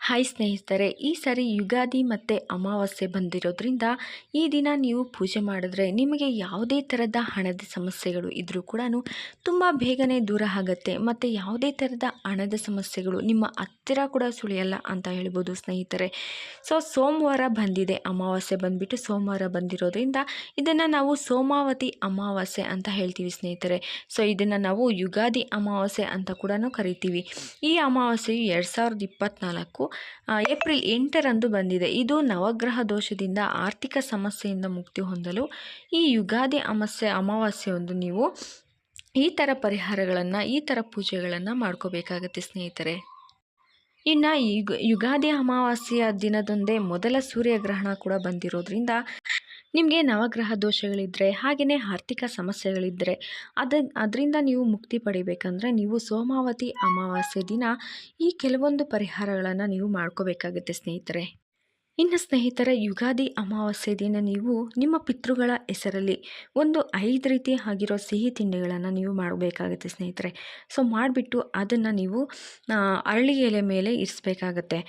Hi ಸ್ನೇಹಿತರೆ, ಈ ಸಾರಿ ಯುಗಾದಿ ಮತ್ತು ಅಮಾವಾಸ್ಯೆ ಬಂದಿರೋದ್ರಿಂದ ಈ ದಿನ ನೀವು ಪೂಜೆ ಮಾಡಿದ್ರೆ ನಿಮಗೆ ಯಾವುದೇ ಥರದ ಹಣದ ಸಮಸ್ಯೆಗಳು ಇದ್ದರೂ ಕೂಡ ತುಂಬ ಬೇಗನೆ ದೂರ ಆಗುತ್ತೆ ಮತ್ತು ಯಾವುದೇ ಥರದ ಹಣದ ಸಮಸ್ಯೆಗಳು ನಿಮ್ಮ ಹತ್ತಿರ ಕೂಡ ಸುಳಿಯಲ್ಲ ಅಂತ ಹೇಳ್ಬೋದು ಸ್ನೇಹಿತರೆ. ಸೋಮವಾರ ಬಂದಿದೆ, ಅಮಾವಾಸ್ಯೆ ಬಂದುಬಿಟ್ಟು ಸೋಮವಾರ ಬಂದಿರೋದ್ರಿಂದ ಇದನ್ನು ನಾವು ಸೋಮಾವತಿ ಅಮಾವಾಸ್ಯೆ ಅಂತ ಹೇಳ್ತೀವಿ ಸ್ನೇಹಿತರೆ. ಇದನ್ನು ನಾವು ಯುಗಾದಿ ಅಮಾವಾಸ್ಯೆ ಅಂತ ಕೂಡ ಕರಿತೀವಿ. ಈ ಅಮಾವಾಸ್ಯೆಯು 2024 ಏಪ್ರಿಲ್ 8ರಂದು ಬಂದಿದೆ. ಇದು ನವಗ್ರಹ ದೋಷದಿಂದ ಆರ್ಥಿಕ ಸಮಸ್ಯೆಯಿಂದ ಮುಕ್ತಿ ಹೊಂದಲು ಈ ಯುಗಾದಿ ಅಮಾವಾಸ್ಯೆಯೊಂದು ನೀವು ಈ ಥರ ಪರಿಹಾರಗಳನ್ನು, ಈ ಥರ ಪೂಜೆಗಳನ್ನು ಮಾಡ್ಕೋಬೇಕಾಗತ್ತೆ ಸ್ನೇಹಿತರೆ. ಇನ್ನು ಯುಗಾದಿ ಅಮಾವಾಸ್ಯೆಯ ದಿನದಂದೇ ಮೊದಲ ಸೂರ್ಯಗ್ರಹಣ ಕೂಡ ಬಂದಿರೋದ್ರಿಂದ ನಿಮಗೆ ನವಗ್ರಹ ದೋಷಗಳಿದ್ದರೆ, ಹಾಗೆಯೇ ಆರ್ಥಿಕ ಸಮಸ್ಯೆಗಳಿದ್ದರೆ ಅದರಿಂದ ನೀವು ಮುಕ್ತಿ ಪಡಿಬೇಕಂದ್ರೆ ನೀವು ಸೋಮಾವತಿ ಅಮಾವಾಸ್ಯೆ ದಿನ ಈ ಕೆಲವೊಂದು ಪರಿಹಾರಗಳನ್ನು ನೀವು ಮಾಡ್ಕೋಬೇಕಾಗುತ್ತೆ ಸ್ನೇಹಿತರೆ. ಇನ್ನು ಸ್ನೇಹಿತರೆ, ಯುಗಾದಿ ಅಮಾವಾಸ್ಯೆ ದಿನ ನೀವು ನಿಮ್ಮ ಪಿತೃಗಳ ಹೆಸರಲ್ಲಿ ಒಂದು 5 ರೀತಿ ಆಗಿರೋ ಸಿಹಿ ತಿಂಡಿಗಳನ್ನು ನೀವು ಮಾಡಬೇಕಾಗುತ್ತೆ ಸ್ನೇಹಿತರೆ. ಮಾಡಿಬಿಟ್ಟು ಅದನ್ನು ನೀವು ಅರಳಿ ಎಲೆ ಮೇಲೆ ಇರಿಸಬೇಕಾಗತ್ತೆ.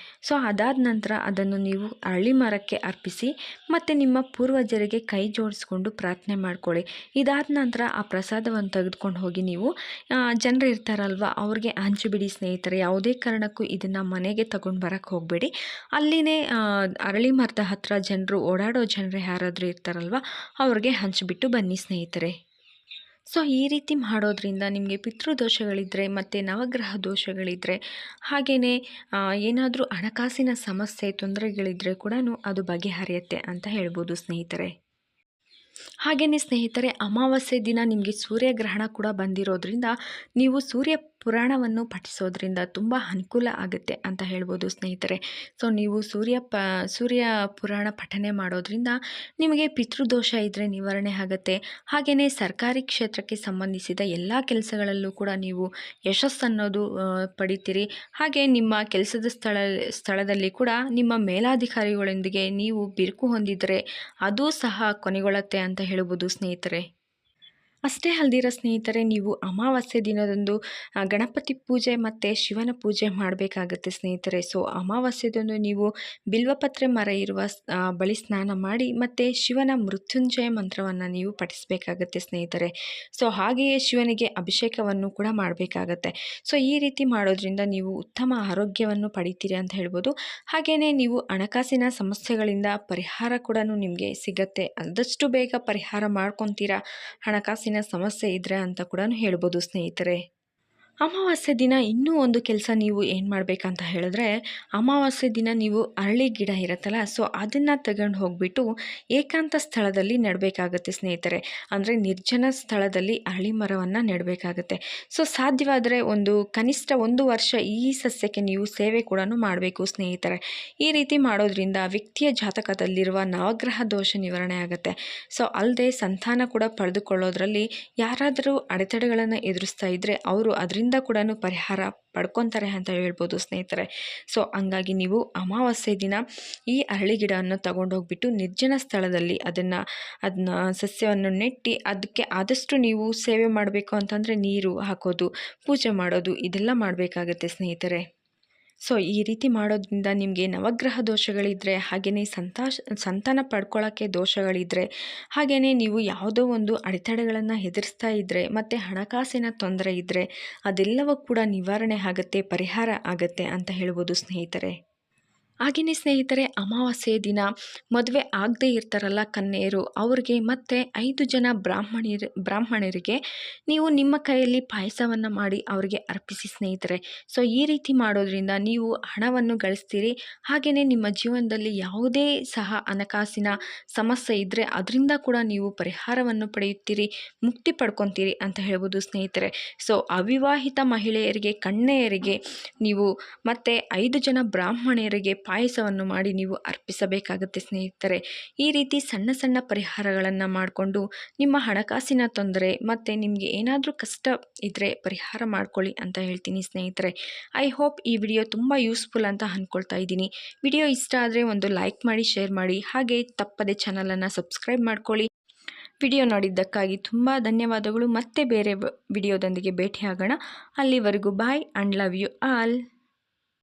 ಅದಾದ ನಂತರ ಅದನ್ನು ನೀವು ಅರಳಿ ಮರಕ್ಕೆ ಅರ್ಪಿಸಿ ಮತ್ತು ನಿಮ್ಮ ಪೂರ್ವಜರಿಗೆ ಕೈ ಜೋಡಿಸ್ಕೊಂಡು ಪ್ರಾರ್ಥನೆ ಮಾಡ್ಕೊಳ್ಳಿ. ಇದಾದ ನಂತರ ಆ ಪ್ರಸಾದವನ್ನು ತೆಗೆದುಕೊಂಡು ಹೋಗಿ ನೀವು ಜನರು ಇರ್ತಾರಲ್ವ ಅವ್ರಿಗೆ ಹಂಚಿಬಿಡಿ ಸ್ನೇಹಿತರೆ. ಯಾವುದೇ ಕಾರಣಕ್ಕೂ ಇದನ್ನು ಮನೆಗೆ ತಗೊಂಡು ಬರೋಕ್ಕೆ ಹೋಗಬೇಡಿ. ಅಲ್ಲಿನೇ ಅರಳಿ ಮರದ ಹತ್ರ ಓಡಾಡೋ ಜನರು ಯಾರಾದರೂ ಇರ್ತಾರಲ್ವ ಅವ್ರಿಗೆ ಹಂಚಿಬಿಟ್ಟು ಬನ್ನಿ ಸ್ನೇಹಿತರೆ. ಈ ರೀತಿ ಮಾಡೋದ್ರಿಂದ ನಿಮಗೆ ಪಿತೃದೋಷಗಳಿದ್ದರೆ ಮತ್ತು ನವಗ್ರಹ ದೋಷಗಳಿದ್ದರೆ, ಹಾಗೆಯೇ ಏನಾದರೂ ಹಣಕಾಸಿನ ಸಮಸ್ಯೆ ತೊಂದರೆಗಳಿದ್ದರೆ ಕೂಡ ಅದು ಬಗೆಹರಿಯುತ್ತೆ ಅಂತ ಹೇಳ್ಬೋದು ಸ್ನೇಹಿತರೆ. ಹಾಗೆಯೇ ಸ್ನೇಹಿತರೆ, ಅಮಾವಾಸ್ಯೆ ದಿನ ನಿಮಗೆ ಸೂರ್ಯಗ್ರಹಣ ಕೂಡ ಬಂದಿರೋದ್ರಿಂದ ನೀವು ಸೂರ್ಯ ಪುರಾಣವನ್ನು ಪಠಿಸೋದ್ರಿಂದ ತುಂಬ ಅನುಕೂಲ ಆಗುತ್ತೆ ಅಂತ ಹೇಳ್ಬೋದು ಸ್ನೇಹಿತರೆ. ನೀವು ಸೂರ್ಯ ಪುರಾಣ ಪಠನೆ ಮಾಡೋದ್ರಿಂದ ನಿಮಗೆ ಪಿತೃದೋಷ ಇದ್ದರೆ ನಿವಾರಣೆ ಆಗುತ್ತೆ. ಹಾಗೆಯೇ ಸರ್ಕಾರಿ ಕ್ಷೇತ್ರಕ್ಕೆ ಸಂಬಂಧಿಸಿದ ಎಲ್ಲ ಕೆಲಸಗಳಲ್ಲೂ ಕೂಡ ನೀವು ಯಶಸ್ಸನ್ನೋದು ಪಡಿತೀರಿ. ಹಾಗೆ ನಿಮ್ಮ ಕೆಲಸದ ಸ್ಥಳದಲ್ಲಿ ಕೂಡ ನಿಮ್ಮ ಮೇಲಾಧಿಕಾರಿಗಳೊಂದಿಗೆ ನೀವು ಬಿರುಕು ಹೊಂದಿದರೆ ಅದು ಸಹ ಕೊನೆಗೊಳ್ಳುತ್ತೆ ಅಂತ ಹೇಳ್ಬೋದು ಸ್ನೇಹಿತರೆ. ಅಷ್ಟೇ ಅಲ್ದಿರ ಸ್ನೇಹಿತರೆ, ನೀವು ಅಮಾವಾಸ್ಯೆ ದಿನದಂದು ಗಣಪತಿ ಪೂಜೆ ಮತ್ತು ಶಿವನ ಪೂಜೆ ಮಾಡಬೇಕಾಗತ್ತೆ ಸ್ನೇಹಿತರೆ. ಅಮಾವಾಸ್ಯೆದಂದು ನೀವು ಬಿಲ್ವಪತ್ರೆ ಮರ ಇರುವ ಬಳಿ ಸ್ನಾನ ಮಾಡಿ ಮತ್ತು ಶಿವನ ಮೃತ್ಯುಂಜಯ ಮಂತ್ರವನ್ನು ನೀವು ಪಠಿಸಬೇಕಾಗತ್ತೆ ಸ್ನೇಹಿತರೆ. ಹಾಗೆಯೇ ಶಿವನಿಗೆ ಅಭಿಷೇಕವನ್ನು ಕೂಡ ಮಾಡಬೇಕಾಗತ್ತೆ. ಈ ರೀತಿ ಮಾಡೋದ್ರಿಂದ ನೀವು ಉತ್ತಮ ಆರೋಗ್ಯವನ್ನು ಪಡಿತೀರಿ ಅಂತ ಹೇಳ್ಬೋದು. ಹಾಗೆಯೇ ನೀವು ಹಣಕಾಸಿನ ಸಮಸ್ಯೆಗಳಿಂದ ಪರಿಹಾರ ಕೂಡ ನಿಮಗೆ ಸಿಗತ್ತೆ. ಆದಷ್ಟು ಬೇಗ ಪರಿಹಾರ ಮಾಡ್ಕೊತೀರಾ ಹಣಕಾಸಿನ ಸಮಸ್ಯೆ ಇದ್ರೆ ಅಂತ ಕೂಡ ಹೇಳ್ಬೋದು ಸ್ನೇಹಿತರೆ. ಅಮಾವಾಸ್ಯೆ ದಿನ ಇನ್ನೂ ಒಂದು ಕೆಲಸ ನೀವು ಏನು ಮಾಡಬೇಕಂತ ಹೇಳಿದ್ರೆ, ಅಮಾವಾಸ್ಯೆ ದಿನ ನೀವು ಅರಳಿ ಗಿಡ ಇರುತ್ತಲ್ಲ, ಅದನ್ನು ತಗೊಂಡು ಹೋಗಿಬಿಟ್ಟು ಏಕಾಂತ ಸ್ಥಳದಲ್ಲಿ ನೆಡಬೇಕಾಗತ್ತೆ ಸ್ನೇಹಿತರೆ. ಅಂದರೆ ನಿರ್ಜನ ಸ್ಥಳದಲ್ಲಿ ಅರಳಿ ಮರವನ್ನು ನೆಡಬೇಕಾಗತ್ತೆ. ಸಾಧ್ಯವಾದರೆ ಕನಿಷ್ಠ 1 ವರ್ಷ ಈ ಸಸ್ಯಕ್ಕೆ ನೀವು ಸೇವೆ ಕೂಡ ಮಾಡಬೇಕು ಸ್ನೇಹಿತರೆ. ಈ ರೀತಿ ಮಾಡೋದ್ರಿಂದ ವ್ಯಕ್ತಿಯ ಜಾತಕದಲ್ಲಿರುವ ನವಗ್ರಹ ದೋಷ ನಿವಾರಣೆ ಆಗುತ್ತೆ. ಅಲ್ಲದೆ ಸಂತಾನ ಕೂಡ ಪಡೆದುಕೊಳ್ಳೋದ್ರಲ್ಲಿ ಯಾರಾದರೂ ಅಡೆತಡೆಗಳನ್ನು ಎದುರಿಸ್ತಾ ಇದ್ದರೆ ಅವರು ಅದರಿಂದ ಕೂಡ ಪರಿಹಾರ ಪಡ್ಕೊತಾರೆ ಅಂತ ಹೇಳ್ಬೋದು ಸ್ನೇಹಿತರೆ. ಹಂಗಾಗಿ ನೀವು ಅಮಾವಾಸ್ಯೆ ದಿನ ಈ ಅರಳಿ ಗಿಡವನ್ನು ತಗೊಂಡೋಗ್ಬಿಟ್ಟು ನಿರ್ಜನ ಸ್ಥಳದಲ್ಲಿ ಅದನ್ನು ಸಸ್ಯವನ್ನು ನೆಟ್ಟಿ ಅದಕ್ಕೆ ಆದಷ್ಟು ನೀವು ಸೇವೆ ಮಾಡಬೇಕು ಅಂತಂದರೆ ನೀರು ಹಾಕೋದು, ಪೂಜೆ ಮಾಡೋದು ಇದೆಲ್ಲ ಮಾಡಬೇಕಾಗತ್ತೆ ಸ್ನೇಹಿತರೆ. ಈ ರೀತಿ ಮಾಡೋದ್ರಿಂದ ನಿಮಗೆ ನವಗ್ರಹ ದೋಷಗಳಿದ್ದರೆ, ಹಾಗೆಯೇ ಸಂತಾನ ಪಡ್ಕೊಳ್ಳೋಕ್ಕೆ ದೋಷಗಳಿದ್ದರೆ, ಹಾಗೆಯೇ ನೀವು ಯಾವುದೋ ಒಂದು ಅಡೆತಡೆಗಳನ್ನು ಎದುರಿಸ್ತಾ ಇದ್ದರೆ ಮತ್ತು ಹಣಕಾಸಿನ ತೊಂದರೆ ಇದ್ದರೆ ಅದೆಲ್ಲವೂ ಕೂಡ ನಿವಾರಣೆ ಆಗುತ್ತೆ, ಪರಿಹಾರ ಆಗುತ್ತೆ ಅಂತ ಹೇಳ್ಬೋದು ಸ್ನೇಹಿತರೆ. ಹಾಗೆಯೇ ಸ್ನೇಹಿತರೆ, ಅಮಾವಾಸ್ಯೆಯ ದಿನ ಮದುವೆ ಆಗದೇ ಇರ್ತಾರಲ್ಲ ಕನ್ಯೆಯರು, ಅವ್ರಿಗೆ ಮತ್ತು 5 ಜನ ಬ್ರಾಹ್ಮಣರಿಗೆ ನೀವು ನಿಮ್ಮ ಕೈಯಲ್ಲಿ ಪಾಯಸವನ್ನು ಮಾಡಿ ಅವರಿಗೆ ಅರ್ಪಿಸಿ ಸ್ನೇಹಿತರೆ. ಈ ರೀತಿ ಮಾಡೋದ್ರಿಂದ ನೀವು ಹಣವನ್ನು ಗಳಿಸ್ತೀರಿ. ಹಾಗೆಯೇ ನಿಮ್ಮ ಜೀವನದಲ್ಲಿ ಯಾವುದೇ ಸಹ ಹಣಕಾಸಿನ ಸಮಸ್ಯೆ ಇದ್ದರೆ ಅದರಿಂದ ಕೂಡ ನೀವು ಪರಿಹಾರವನ್ನು ಪಡೆಯುತ್ತೀರಿ, ಮುಕ್ತಿ ಪಡ್ಕೊತೀರಿ ಅಂತ ಹೇಳ್ಬೋದು ಸ್ನೇಹಿತರೆ. ಅವಿವಾಹಿತ ಮಹಿಳೆಯರಿಗೆ, ಕನ್ಯೆಯರಿಗೆ ನೀವು ಮತ್ತು 5 ಜನ ಬ್ರಾಹ್ಮಣರಿಗೆ ಪಾಯಸವನ್ನು ಮಾಡಿ ನೀವು ಅರ್ಪಿಸಬೇಕಾಗುತ್ತೆ ಸ್ನೇಹಿತರೆ. ಈ ರೀತಿ ಸಣ್ಣ ಸಣ್ಣ ಪರಿಹಾರಗಳನ್ನು ಮಾಡಿಕೊಂಡು ನಿಮ್ಮ ಹಣಕಾಸಿನ ತೊಂದರೆ ಮತ್ತು ನಿಮಗೆ ಏನಾದರೂ ಕಷ್ಟ ಇದ್ದರೆ ಪರಿಹಾರ ಮಾಡ್ಕೊಳ್ಳಿ ಅಂತ ಹೇಳ್ತೀನಿ ಸ್ನೇಹಿತರೆ. ಐ ಹೋಪ್ ಈ ವಿಡಿಯೋ ತುಂಬ ಯೂಸ್ಫುಲ್ ಅಂತ ಅಂದ್ಕೊಳ್ತಾ ಇದ್ದೀನಿ. ವಿಡಿಯೋ ಇಷ್ಟ ಆದರೆ ಒಂದು ಲೈಕ್ ಮಾಡಿ, ಶೇರ್ ಮಾಡಿ, ಹಾಗೆ ತಪ್ಪದೆ ಚಾನಲನ್ನು ಸಬ್ಸ್ಕ್ರೈಬ್ ಮಾಡ್ಕೊಳ್ಳಿ. ವಿಡಿಯೋ ನೋಡಿದ್ದಕ್ಕಾಗಿ ತುಂಬ ಧನ್ಯವಾದಗಳು. ಮತ್ತೆ ಬೇರೆ ವಿಡಿಯೋದೊಂದಿಗೆ ಭೇಟಿಯಾಗೋಣ. ಅಲ್ಲಿವರೆಗೂ boy and love you all.